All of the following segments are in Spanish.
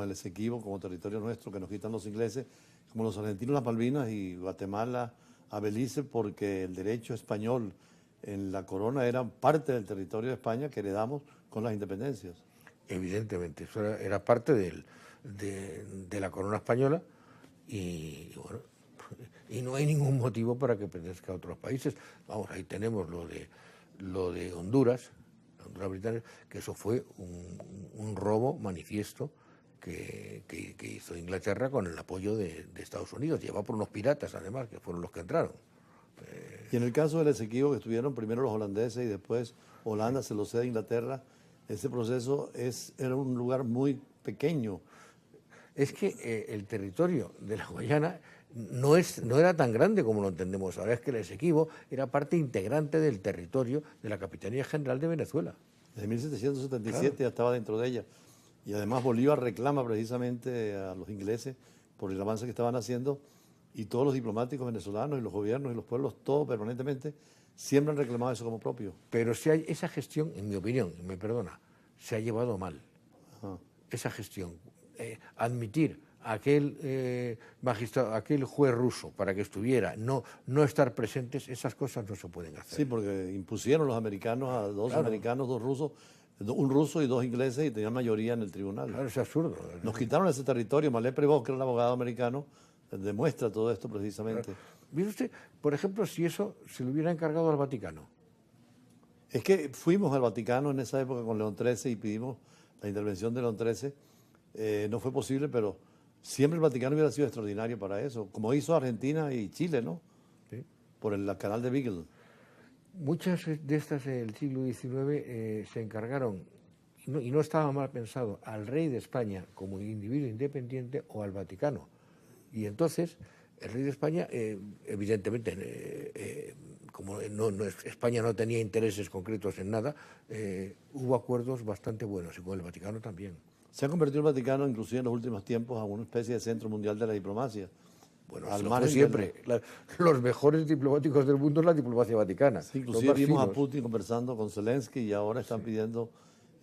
el Esequibo como territorio nuestro que nos quitan los ingleses, como los argentinos las Malvinas y Guatemala a Belice, porque el derecho español en la corona era parte del territorio de España que heredamos con las independencias. Evidentemente, eso era parte de la corona española y bueno, y no hay ningún motivo para que pertenezca a otros países. Vamos, ahí tenemos lo de Honduras, Honduras británica, que eso fue un robo manifiesto que hizo Inglaterra con el apoyo de Estados Unidos, llevado por unos piratas además, que fueron los que entraron. Y en el caso del Esequibo, que estuvieron primero los holandeses y después Holanda se lo cede a Inglaterra, ese proceso era un lugar muy pequeño. Es que el territorio de la Guayana no era tan grande como lo entendemos ahora, es que el Esequibo era parte integrante del territorio de la Capitanía General de Venezuela. Desde 1777 Claro. ya estaba dentro de ella. Y además Bolívar reclama precisamente a los ingleses por el avance que estaban haciendo, y todos los diplomáticos venezolanos y los gobiernos y los pueblos, todos permanentemente, siempre han reclamado eso como propio. Pero esa gestión, en mi opinión, me perdona, se ha llevado mal. Ajá. Esa gestión, admitir a aquel magistrado, aquel juez ruso para que estuviera, no estar presentes, esas cosas no se pueden hacer. Sí, porque impusieron los americanos a dos Claro. americanos, dos rusos, un ruso y dos ingleses, y tenían mayoría en el tribunal. Claro, es absurdo. Nos quitaron ese territorio. Malé Prevot, que era el abogado americano, demuestra todo esto precisamente. Claro. ¿Mire usted, por ejemplo, si eso se lo hubiera encargado al Vaticano? Es que fuimos al Vaticano en esa época con León XIII y pedimos la intervención de León XIII. No fue posible, pero siempre el Vaticano hubiera sido extraordinario para eso, como hizo Argentina y Chile, ¿no? Sí. Por el canal de Beagle. Muchas de estas del siglo XIX se encargaron, y no estaba mal pensado, al rey de España como individuo independiente o al Vaticano. Y entonces el rey de España, evidentemente, como España no tenía intereses concretos en nada, hubo acuerdos bastante buenos, y con el Vaticano también. Se ha convertido el Vaticano, inclusive en los últimos tiempos, a una especie de centro mundial de la diplomacia. Bueno, al lo margen fue siempre. Los mejores diplomáticos del mundo es la diplomacia vaticana. Sí, inclusive vimos a Putin conversando con Zelensky, y ahora están pidiendo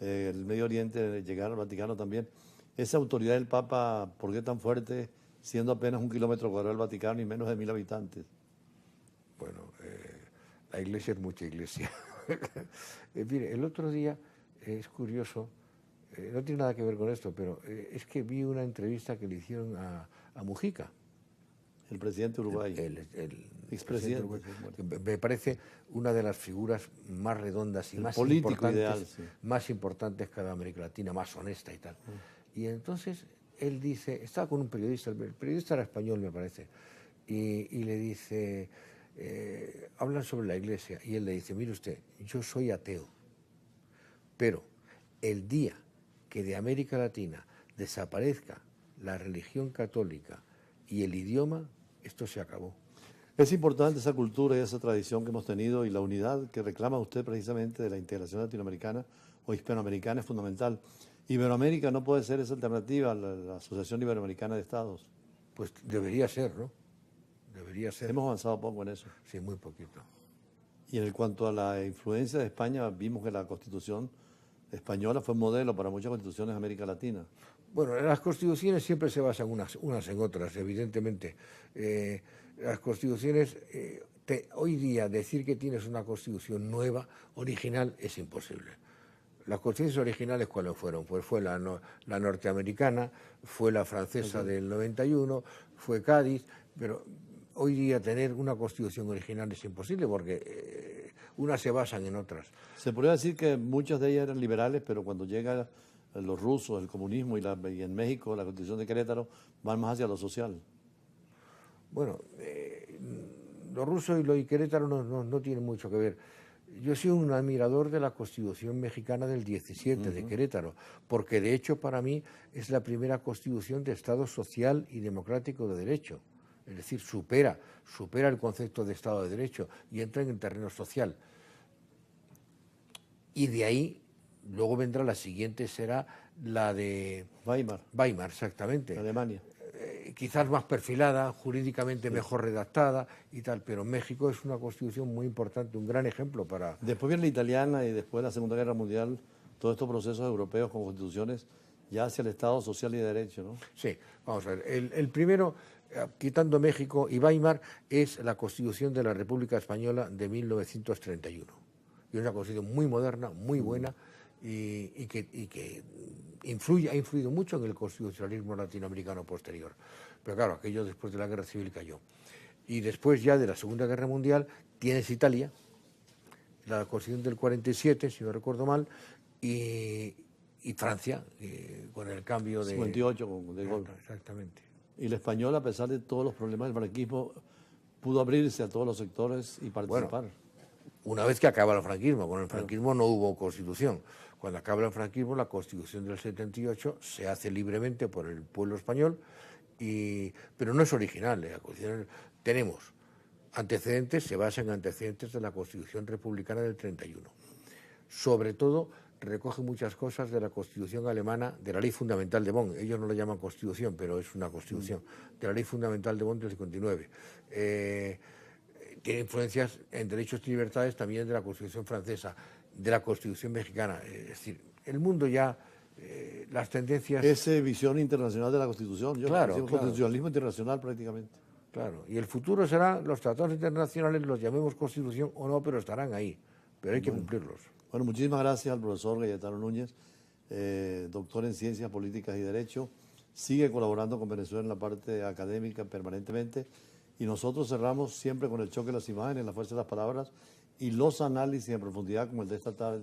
el Medio Oriente llegar al Vaticano también. Esa autoridad del Papa, ¿por qué tan fuerte, siendo apenas 1 kilómetro cuadrado el Vaticano y menos de 1000 habitantes? Bueno, la iglesia es mucha iglesia. Mire, el otro día, es curioso, no tiene nada que ver con esto, pero es que vi una entrevista que le hicieron a Mujica. El presidente de Uruguay. El expresidente. Me parece una de las figuras más redondas y más político ideal, sí. Más importantes que de América Latina, más honesta y tal. Y entonces él dice, estaba con un periodista, el periodista era español me parece, y le dice, hablan sobre la iglesia, y él le dice, mire usted, yo soy ateo, pero el día que de América Latina desaparezca la religión católica y el idioma, esto se acabó. Es importante esa cultura y esa tradición que hemos tenido, y la unidad que reclama usted precisamente de la integración latinoamericana o hispanoamericana es fundamental. Iberoamérica no puede ser esa alternativa a la Asociación Iberoamericana de Estados. Pues debería ser, ¿no? Debería ser. Hemos avanzado poco en eso. Sí, muy poquito. Y en cuanto a la influencia de España, vimos que la Constitución española fue modelo para muchas constituciones de América Latina. Bueno, las constituciones siempre se basan unas en otras, evidentemente. Las constituciones, hoy día decir que tienes una constitución nueva, original, es imposible. Las constituciones originales, ¿cuáles fueron? Pues fue la norteamericana, fue la francesa del 91, fue Cádiz, pero hoy día tener una constitución original es imposible porque unas se basan en otras. Se podría decir que muchas de ellas eran liberales, pero cuando llegan los rusos, el comunismo y en México la Constitución de Querétaro, van más hacia lo social. Bueno, los rusos y los de Querétaro no tienen mucho que ver. Yo soy un admirador de la Constitución mexicana del 17 de Querétaro, porque de hecho para mí es la primera constitución de Estado social y democrático de derecho. Es decir, supera el concepto de Estado de Derecho y entra en el terreno social. Y de ahí, luego vendrá la siguiente, será la de Weimar, exactamente. Alemania. Quizás más perfilada, jurídicamente mejor redactada y tal, pero México es una constitución muy importante, un gran ejemplo para... Después viene la italiana y después de la Segunda Guerra Mundial, todos estos procesos europeos con constituciones ya hacia el Estado social y de derecho, ¿no? Sí, vamos a ver. El primero, quitando México y Weimar, es la Constitución de la República Española de 1931. Y es una constitución muy moderna, muy buena, y que ha influido mucho en el constitucionalismo latinoamericano posterior. Pero claro, aquello después de la Guerra Civil cayó. Y después ya de la Segunda Guerra Mundial tienes Italia, la Constitución del 47, si no recuerdo mal, y Francia, con el cambio de... 58 con De Gaulle. Exactamente. Y el español, a pesar de todos los problemas del franquismo, pudo abrirse a todos los sectores y participar. Una vez que acaba el franquismo, con el franquismo no hubo constitución. Cuando acaba el franquismo, la constitución del 78 se hace libremente por el pueblo español, pero no es original. La constitución, tenemos antecedentes, se basa en antecedentes de la Constitución Republicana del 31. Sobre todo, recoge muchas cosas de la Constitución alemana, de la Ley Fundamental de Bonn. Ellos no lo llaman Constitución, pero es una Constitución. De la Ley Fundamental de Bonn del 59. Tiene influencias en derechos y libertades también de la Constitución francesa, de la Constitución mexicana. Es decir, el mundo ya, las tendencias... Es visión internacional de la Constitución. Claro, constitucionalismo internacional prácticamente. Claro, y el futuro será, los tratados internacionales, los llamemos Constitución o no, pero estarán ahí. Pero hay que cumplirlos. Bueno, muchísimas gracias al profesor Cayetano Núñez, doctor en Ciencias Políticas y Derecho. Sigue colaborando con Venezuela en la parte académica permanentemente. Y nosotros cerramos siempre con el choque de las imágenes, la fuerza de las palabras y los análisis en profundidad como el de esta tarde.